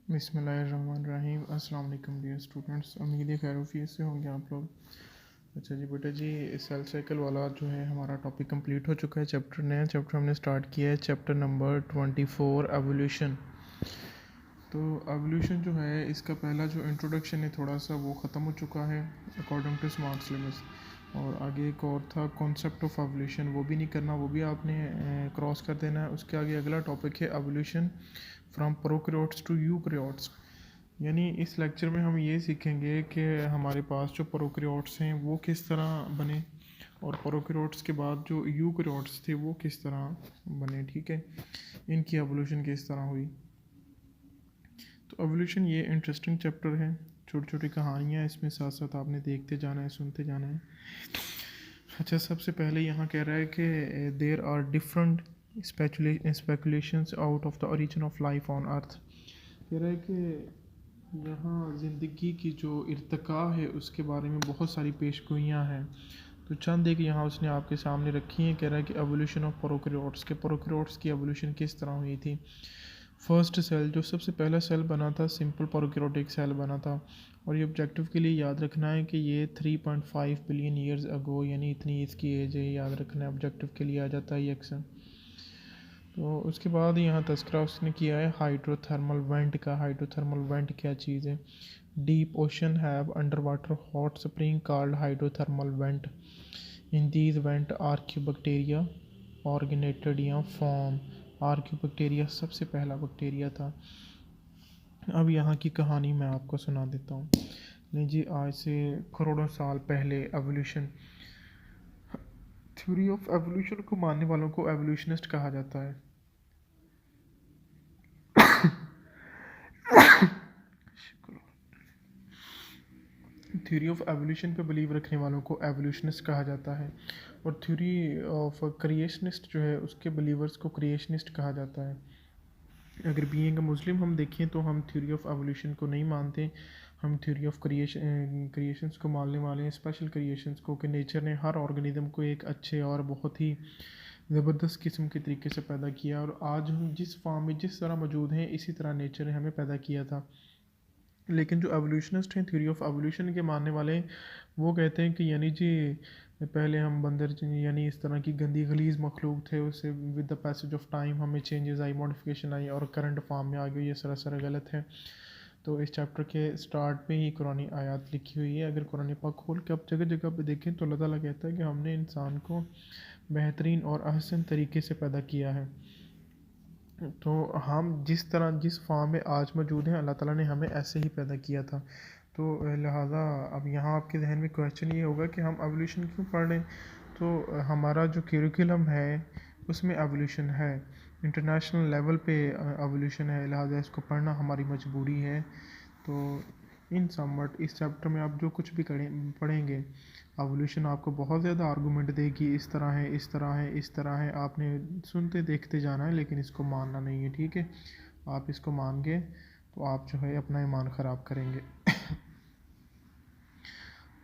बिस्मिल्लाहिर्रहमानिर्रहीम। अस्सलाम वालेकुम डियर स्टूडेंट्स, उम्मीद है खैरियत से होंगे आप लोग। अच्छा जी बेटा जी, सेल साइकिल वाला जो है हमारा टॉपिक कंप्लीट हो चुका है। नया चैप्टर हमने स्टार्ट किया है, चैप्टर नंबर 24 एवोल्यूशन। तो एवोल्यूशन जो है इसका पहला जो इंट्रोडक्शन है थोड़ा सा वो ख़त्म हो चुका है अकॉर्डिंग टू स्मार्ट सिलेबस। और आगे एक और था कॉन्सेप्ट ऑफ एवोल्यूशन, वो भी नहीं करना, वो भी आपने क्रॉस कर देना है। उसके आगे अगला टॉपिक है evolution from prokaryotes to eukaryotes. यानी इस लेक्चर में हम ये सीखेंगे कि हमारे पास जो प्रोकैरियोट्स हैं वो किस तरह बने, और प्रोकैरियोट्स के बाद जो यूकैरियोट्स थे वो किस तरह बने। ठीक है, इनकी एवोल्यूशन किस तरह हुई। तो एवोल्यूशन ये इंटरेस्टिंग चैप्टर है, छोटी छोटी कहानियाँ इसमें साथ साथ आपने देखते जाना है, सुनते जाना है। अच्छा, सबसे पहले यहाँ कह रहा है कि there are different speculations out of the origin of life on earth. कह रहा है कि यहाँ ज़िंदगी की जो इर्तिका है उसके बारे में बहुत सारी पेशगोइयाँ हैं। तो चंद एक यहाँ उसने आपके सामने रखी हैं। कह रहा है कि एवोल्यूशन ऑफ प्रोकैरियोट्स की एवोल्यूशन किस तरह हुई थी। फर्स्ट सेल, जो सबसे पहला सेल बना था, सिंपल प्रोकैरियोटिक सेल बना था। और ये ऑब्जेक्टिव के लिए याद रखना है कि ये 3.5 बिलियन ईयर्स अगो, यानी इतनी इसकी एज है, याद रखना है। ऑब्जेक्टिव के लिए आ जाता है ये अक्सर। तो उसके बाद यहाँ तस्करा उसने किया है हाइड्रोथर्मल वेंट का। हाइड्रोथर्मल वेंट क्या चीज़ है। Deep ocean have under water hot spring called hydrothermal vent. In these vent archaebacteria originated या फॉर्म। आर्क्योबैक्टीरिया सबसे पहला बैक्टीरिया था। अब यहाँ की कहानी मैं आपको सुना देता हूँ। नहीं जी, आज से करोड़ों साल पहले एवोल्यूशन, थ्योरी ऑफ एवोल्यूशन को मानने वालों को एवोल्यूशनिस्ट कहा जाता है। थ्योरी ऑफ एवोल्यूशन पे बिलीव रखने वालों को एवोल्यूशनिस्ट कहा जाता है। और थ्योरी ऑफ क्रिएशनिस्ट जो है उसके बिलीवर्स को क्रिएशनिस्ट कहा जाता है। अगर बीइंग अ मुस्लिम हम देखें तो हम थ्योरी ऑफ एवोल्यूशन को नहीं मानते, हम थ्योरी ऑफ क्रिएशंस को मानने वाले हैं, स्पेशल क्रिएशंस को, कि नेचर ने हर ऑर्गेनिज्म को एक अच्छे और बहुत ही ज़बरदस्त किस्म के तरीके से पैदा किया। और आज हम जिस फॉर्म में जिस तरह मौजूद हैं इसी तरह नेचर ने हमें पैदा किया था। लेकिन जो एवोल्यूशनिस्ट हैं, थ्योरी ऑफ एवोल्यूशन के मानने वाले, वो कहते हैं कि यानी जी पहले हम बंदर यानी इस तरह की गंदी गलीज़ मखलूक थे, उससे with the passage of time हमें चेंजेस आई, मॉडिफिकेशन आई और करंट फॉर्म में आ गई। ये सरासर गलत है। तो इस चैप्टर के स्टार्ट में ही कुरानी आयत लिखी हुई है। अगर कुरान पाक खोल के आप जगह जगह पे देखें तो अल्लाह ताला कहता है कि हमने इंसान को बेहतरीन और अहसन तरीके से पैदा किया है। तो हम जिस तरह जिस फॉर्म में आज मौजूद हैं अल्लाह ताला ने हमें ऐसे ही पैदा किया था। तो लिहाजा अब यहाँ आपके जहन में क्वेश्चन ये होगा कि हम एवोल्यूशन क्यों पढ़ रहे हैं। तो हमारा जो करिकुलम है उसमें एवोल्यूशन है, इंटरनेशनल लेवल पे एवोल्यूशन है, लिहाजा इसको पढ़ना हमारी मजबूरी है। तो इन समवट इस चैप्टर में आप जो कुछ भी पढ़ेंगे, एवोल्यूशन आपको बहुत ज़्यादा आर्गूमेंट देगी, इस तरह है, इस तरह है, इस तरह है। आपने सुनते देखते जाना है, लेकिन इसको मानना नहीं है। ठीक है, आप इसको मान गए तो आप जो है अपना ईमान ख़राब करेंगे।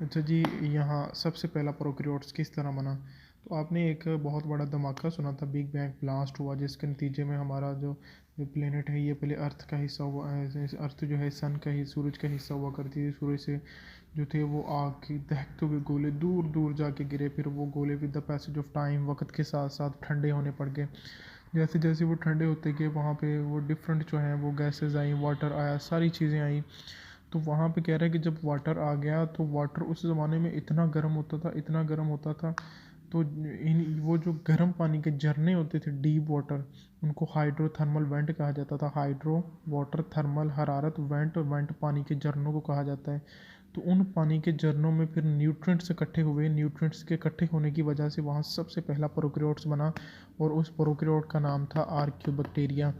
अच्छा जी, यहाँ सबसे पहला प्रोकैरियोट्स किस तरह बना। तो आपने एक बहुत बड़ा धमाका सुना था, बिग बैंग ब्लास्ट हुआ, जिसके नतीजे में हमारा जो प्लेनेट है ये पहले अर्थ का हिस्सा हुआ। अर्थ जो है सन का ही, सूरज का हिस्सा हुआ करती थी। सूरज से जो थे वो आग के दहकते हुए गोले दूर दूर जाके गिरे। फिर वो गोले with the passage of time वक्त के साथ साथ ठंडे होने पड़ गए। जैसे जैसे वो ठंडे होते गए वहाँ पे वो डिफरेंट जो हैं वो गैसेस आई, वाटर आया, सारी चीज़ें आई। तो वहाँ पे कह रहा है कि जब वाटर आ गया तो वाटर उस ज़माने में इतना गर्म होता था, इतना गर्म होता था। तो इन वो जो गर्म पानी के झरने होते थे, डीप वाटर, उनको हाइड्रोथर्मल वेंट कहा जाता था। हाइड्रो वाटर, थर्मल हरारत, वेंट, और वेंट पानी के झरनों को कहा जाता है। तो उन पानी के झरनों में फिर न्यूट्रिएंट्स इकट्ठे हुए। न्यूट्रिएंट्स के इकट्ठे होने की वजह से वहाँ सबसे पहला प्रोकैरियोट्स बना, और उस प्रोकैरियोट का नाम था आर्क्योबैक्टीरिया।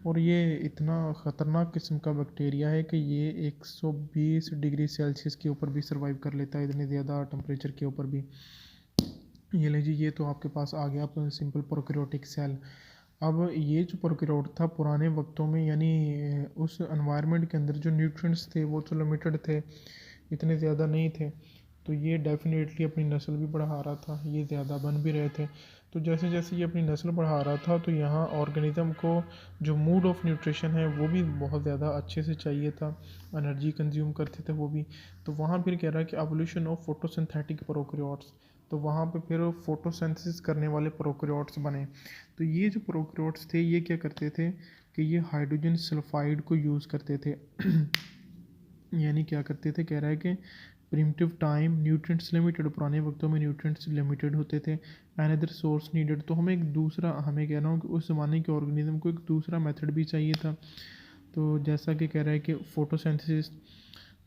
और ये इतना ख़तरनाक किस्म का बैक्टीरिया है कि ये 120 डिग्री सेल्सियस के ऊपर भी सर्वाइव कर लेता है, इतने ज़्यादा टेम्परेचर के ऊपर भी। ये लीजिए, ये तो आपके पास आ गया सिंपल प्रोकैरियोटिक सेल। अब ये जो प्रोकैरियोट था पुराने वक्तों में, यानी उस एनवायरनमेंट के अंदर जो न्यूट्रिएंट्स थे वो तो लिमिटेड थे, इतने ज़्यादा नहीं थे। तो ये डेफिनेटली अपनी नस्ल भी बढ़ा रहा था, ये ज़्यादा बन भी रहे थे। तो जैसे जैसे ये अपनी नस्ल बढ़ा रहा था तो यहाँ ऑर्गेनिज्म को जो मूड ऑफ न्यूट्रिशन है वो भी बहुत ज़्यादा अच्छे से चाहिए था, एनर्जी कंज्यूम करते थे वो भी। तो वहाँ फिर कह रहा है कि एवोल्यूशन ऑफ फोटोसिंथेटिक प्रोकैरियोट्स, तो वहाँ पे फिर फोटोसिंथेसिस करने वाले प्रोकैरियोट्स बने। तो ये जो प्रोकैरियोट्स थे ये क्या करते थे कि ये हाइड्रोजन सल्फाइड को यूज़ करते थे यानी क्या करते थे, कह रहा है कि प्रिमिटिव टाइम न्यूट्रिएंट्स लिमिटेड, पुराने वक्तों में न्यूट्रिएंट्स लिमिटेड होते थे, अनदर सोर्स नीडेड, तो हमें एक दूसरा, हमें कह रहा हूँ कि उस ज़माने के ऑर्गेनिज्म को एक दूसरा मेथड भी चाहिए था। तो जैसा कि कह रहा है कि फोटोसिंथेसिस,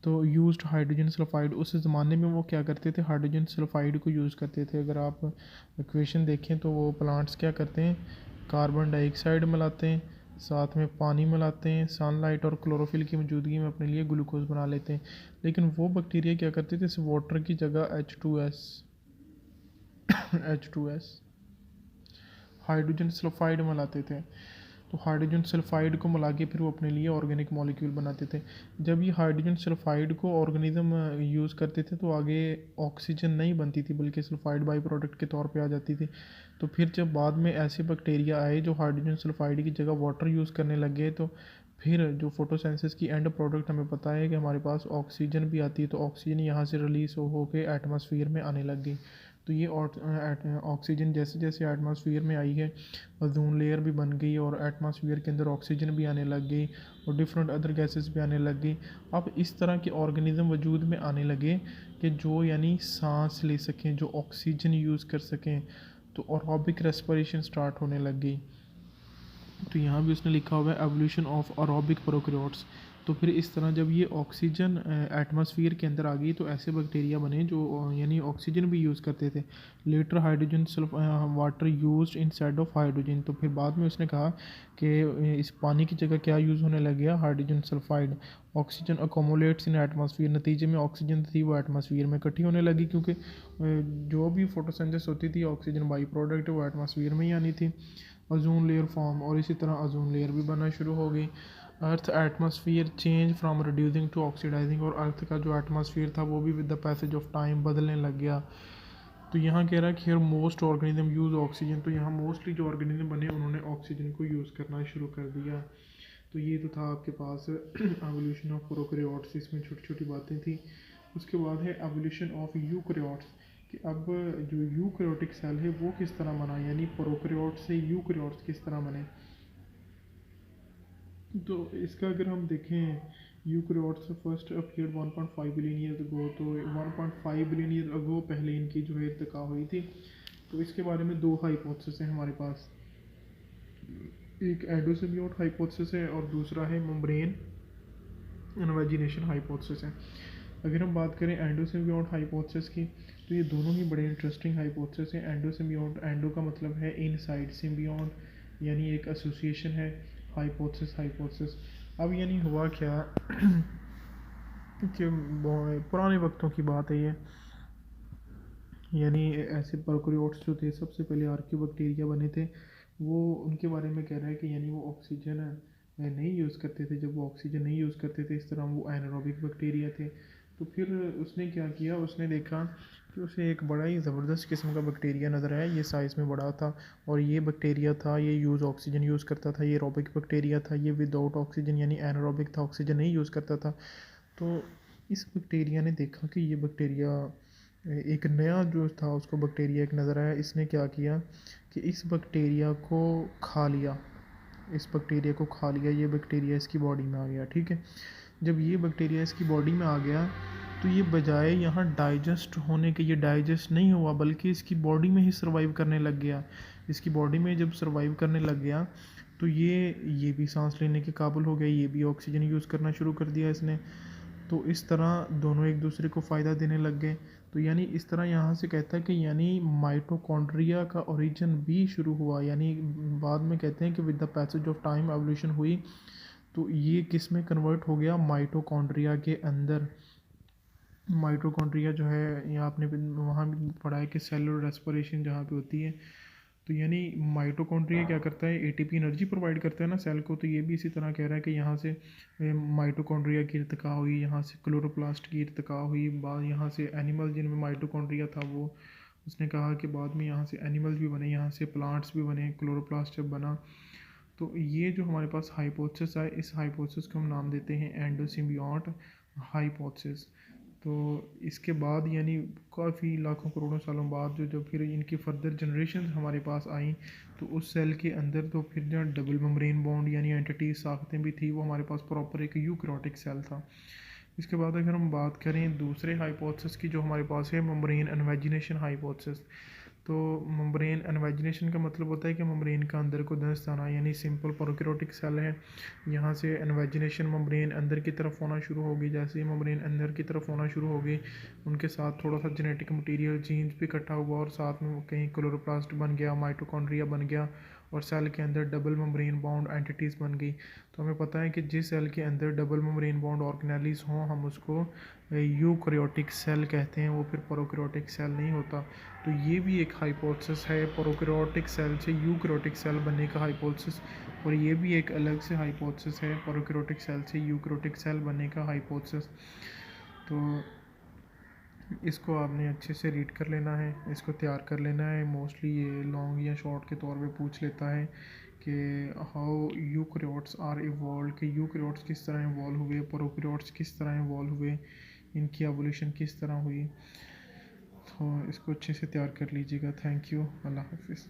तो यूज्ड हाइड्रोजन सल्फाइड, उस ज़माने में वो क्या करते थे, हाइड्रोजन सल्फाइड को यूज़ करते थे। अगर आप इक्वेशन देखें तो वो प्लांट्स क्या करते हैं, कार्बन डाइऑक्साइड मिलाते हैं, साथ में पानी मिलाते हैं, सनलाइट और क्लोरोफिल की मौजूदगी में अपने लिए ग्लूकोज बना लेते हैं। लेकिन वो बैक्टीरिया क्या करते थे, इस वाटर की जगह H2S हाइड्रोजन सल्फाइड मिलाते थे। तो हाइड्रोजन सल्फाइड को मिला के फिर वो अपने लिए ऑर्गेनिक मॉलिक्यूल बनाते थे। जब ये हाइड्रोजन सल्फाइड को ऑर्गेनिज्म यूज़ करते थे तो आगे ऑक्सीजन नहीं बनती थी बल्कि सल्फाइड बाई प्रोडक्ट के तौर पे आ जाती थी। तो फिर जब बाद में ऐसे बैक्टीरिया आए जो हाइड्रोजन सल्फाइड की जगह वाटर यूज़ करने लग गए, तो फिर जो फोटोसिंथेसिस की एंड प्रोडक्ट हमें पता है कि हमारे पास ऑक्सीजन भी आती है, तो ऑक्सीजन यहाँ से रिलीज़ हो के एटमॉस्फेयर में आने लग गई। तो ये ऑक्सीजन जैसे जैसे एटमॉस्फेयर में आई है, ओजोन लेयर भी बन गई और एटमॉस्फेयर के अंदर ऑक्सीजन भी आने लग गई और डिफरेंट अदर गैसेस भी आने लग गई। अब इस तरह के ऑर्गेनिज्म वजूद में आने लगे कि जो यानी सांस ले सकें, जो ऑक्सीजन यूज़ कर सकें, तो एरोबिक रेस्पिरेशन स्टार्ट होने लग गई। तो यहाँ भी उसने लिखा हुआ है एवोल्यूशन ऑफ एरोबिक प्रोकैरियोट्स। तो फिर इस तरह जब ये ऑक्सीजन एटमॉस्फेयर के अंदर आ गई तो ऐसे बैक्टीरिया बने जो यानी ऑक्सीजन भी यूज़ करते थे। Later hydrogen water used instead of hydrogen, तो फिर बाद में उसने कहा कि इस पानी की जगह क्या यूज़ होने लग गया, hydrogen sulphide. Oxygen accumulates in atmosphere, नतीजे में ऑक्सीजन थी वो एटमॉस्फेयर में इकट्ठी होने लगी, क्योंकि जो भी फोटोसिंथेसिस होती थी ऑक्सीजन बाई प्रोडक्ट वो एटमॉस्फेयर में ही आनी थी। ओजोन लेयर फॉर्म, और इसी तरह ओजोन लेयर भी बनना शुरू हो गई। Earth atmosphere change from reducing to oxidising, और अर्थ का जो एटमॉस्फेयर था वो भी with the passage of time बदलने लग गया। तो यहाँ कह रहा है कि here most organism use oxygen, तो यहाँ मोस्टली जो ऑर्गेनिज्म बने उन्होंने ऑक्सीजन को यूज़ करना शुरू कर दिया। तो ये तो था आपके पास एवोल्यूशन ऑफ प्रोकैरियोट्स, इसमें छोटी छोटी बातें थी। उसके बाद है एवोल्यूशन ऑफ यूकैरियोट्स, कि अब जो यूकैरियोटिक सेल है वो किस तरह बना, यानी प्रोकैरियोट से यूकैरियोट्स किस तरह बने। तो इसका अगर हम देखें, eukaryotes first appeared 1.5 billion year ago, तो 1.5 बिलियन ईयर अगो पहले इनकी जो है इर्तिका हुई थी। तो इसके बारे में दो हाइपोथेसिस हैं हमारे पास, एक एंडोसिम्बियोट हाइपोथेसिस है और दूसरा है मेम्ब्रेन इनवेजिनेशन हाइपोथेसिस है। अगर हम बात करें एंडोसिम्बियोट हाइपोथेसिस की, तो ये दोनों ही बड़े इंटरेस्टिंग हाइपोथेसिस हैं। एंडोसिम्बियोट, एंडो का मतलब है इनसाइड, सिम्बियोट यानी एक एसोसिएशन है, हाइपोथेसिस। अब यानी हुआ क्या कि पुराने वक्तों की बात है ये, यानी ऐसे प्रोकैरियोट्स जो थे सबसे पहले आर्कियोबैक्टीरिया बने थे, वो उनके बारे में कह रहा है कि यानी वो ऑक्सीजन नहीं यूज़ करते थे। जब वो ऑक्सीजन नहीं यूज़ करते थे इस तरह वो एनारोबिक बैक्टीरिया थे। तो फिर उसने क्या किया, उसने देखा कि उसे एक बड़ा ही ज़बरदस्त किस्म का बैक्टीरिया नज़र आया, ये साइज़ में बड़ा था और ये बैक्टीरिया था, ये ऑक्सीजन यूज़ करता था, ये एरोबिक बैक्टीरिया था, ये विदाउट ऑक्सीजन यानी एनारोबिक था, ऑक्सीजन नहीं यूज़ करता था। तो इस बैक्टीरिया ने देखा कि ये बैक्टीरिया एक नया जो था उसको बैक्टीरिया एक नज़र आया। इसने क्या किया कि इस बैक्टीरिया को खा लिया, इस बैक्टीरिया को खा लिया, ये बैक्टीरिया इसकी बॉडी में आ गया। ठीक है, जब ये बैक्टीरिया इसकी बॉडी में आ गया तो ये बजाय यहाँ डाइजेस्ट होने के, ये डाइजेस्ट नहीं हुआ बल्कि इसकी बॉडी में ही सर्वाइव करने लग गया। इसकी बॉडी में जब सर्वाइव करने लग गया तो ये भी सांस लेने के काबिल हो गया, ये भी ऑक्सीजन यूज़ करना शुरू कर दिया इसने। तो इस तरह दोनों एक दूसरे को फ़ायदा देने लग गए। तो यानी इस तरह यहाँ से कहता है कि यानी माइटोकॉन्ड्रिया का ओरिजिन भी शुरू हुआ, यानी बाद में कहते हैं कि with the passage of time evolution हुई, तो ये किस में कन्वर्ट हो गया, माइटोकॉन्ड्रिया के अंदर। माइटोकॉन्ड्रिया जो है, यहाँ आपने वहाँ भी पढ़ा है कि सेलुलर रेस्पिरेशन जहाँ पे होती है, तो यानी माइटोकॉन्ड्रिया क्या करता है, एटीपी एनर्जी प्रोवाइड करता है ना सेल को। तो ये भी इसी तरह कह रहा है कि यहाँ से माइटोकॉन्ड्रिया की इर्तिका हुई, यहाँ से क्लोरोप्लास्ट की इर्तिका हुई, बाद यहाँ से एनिमल जिनमें माइटोकॉन्ड्रिया था वो उसने कहा कि बाद में यहाँ से एनिमल्स भी बने, यहाँ से प्लांट्स भी बने, क्लोरोप्लास्ट जब बना। तो ये जो हमारे पास हाइपोथेसिस है, इस हाइपोथेसिस को हम नाम देते हैं एंडोसिम्बियोट हाइपोथेसिस। तो इसके बाद यानी काफ़ी लाखों करोड़ों सालों बाद जब फिर इनकी फर्दर जनरेशन हमारे पास आई, तो उस सेल के अंदर तो फिर जो डबल मेम्ब्रेन बॉन्ड यानी एंटिटी साख्तें भी थी, वो हमारे पास प्रॉपर एक यूकैरियोटिक सेल था। इसके बाद अगर हम बात करें दूसरे हाइपोथेसिस की जो हमारे पास है, मेम्ब्रेन इन्वेजिनेशन हाइपोथेसिस। तो मेम्ब्रेन इन्वेजिनेशन का मतलब होता है कि मेम्ब्रेन का अंदर को धंस जाना, यानी सिंपल प्रोकैरियोटिक सेल है, यहाँ से इन्वेजिनेशन मेम्ब्रेन अंदर की तरफ होना शुरू होगी। जैसे ही मेम्ब्रेन अंदर की तरफ होना शुरू होगी, उनके साथ थोड़ा सा जेनेटिक मटेरियल जीन्स भी इकट्ठा हुआ और साथ में कहीं क्लोरोप्लास्ट बन गया, माइटोकॉन्ड्रिया बन गया और सेल के अंदर डबल मेम्ब्रेन बॉन्ड एंटिटीज़ बन गई। तो हमें पता है कि जिस सेल के अंदर डबल मेम्ब्रेन बॉन्ड ऑर्गेनेलिज हों, हम उसको यूकैरियोटिक सेल कहते हैं, वो फिर प्रोकैरियोटिक सेल नहीं होता। तो ये भी एक हाइपोथेसिस है, प्रोकैरियोटिक सेल से यूकैरियोटिक सेल बनने का हाइपोथेसिस। और ये भी एक अलग से हाइपोथेसिस है, प्रोकैरियोटिक सेल से यूकैरियोटिक सेल बनने का हाइपोथेसिस। तो इसको आपने अच्छे से रीड कर लेना है, इसको तैयार कर लेना है। मोस्टली ये लॉन्ग या शॉर्ट के तौर पे पूछ लेता है कि हाउ यूकैरियोट्स आर इवॉल्व, कि यूकैरियोट्स किस तरह इवॉल्व हुए, प्रोकैरियोट्स किस तरह इवॉल्व हुए, इनकी एवोल्यूशन किस तरह हुई। तो इसको अच्छे से तैयार कर लीजिएगा। थैंक यू, अल्लाह हाफिज़।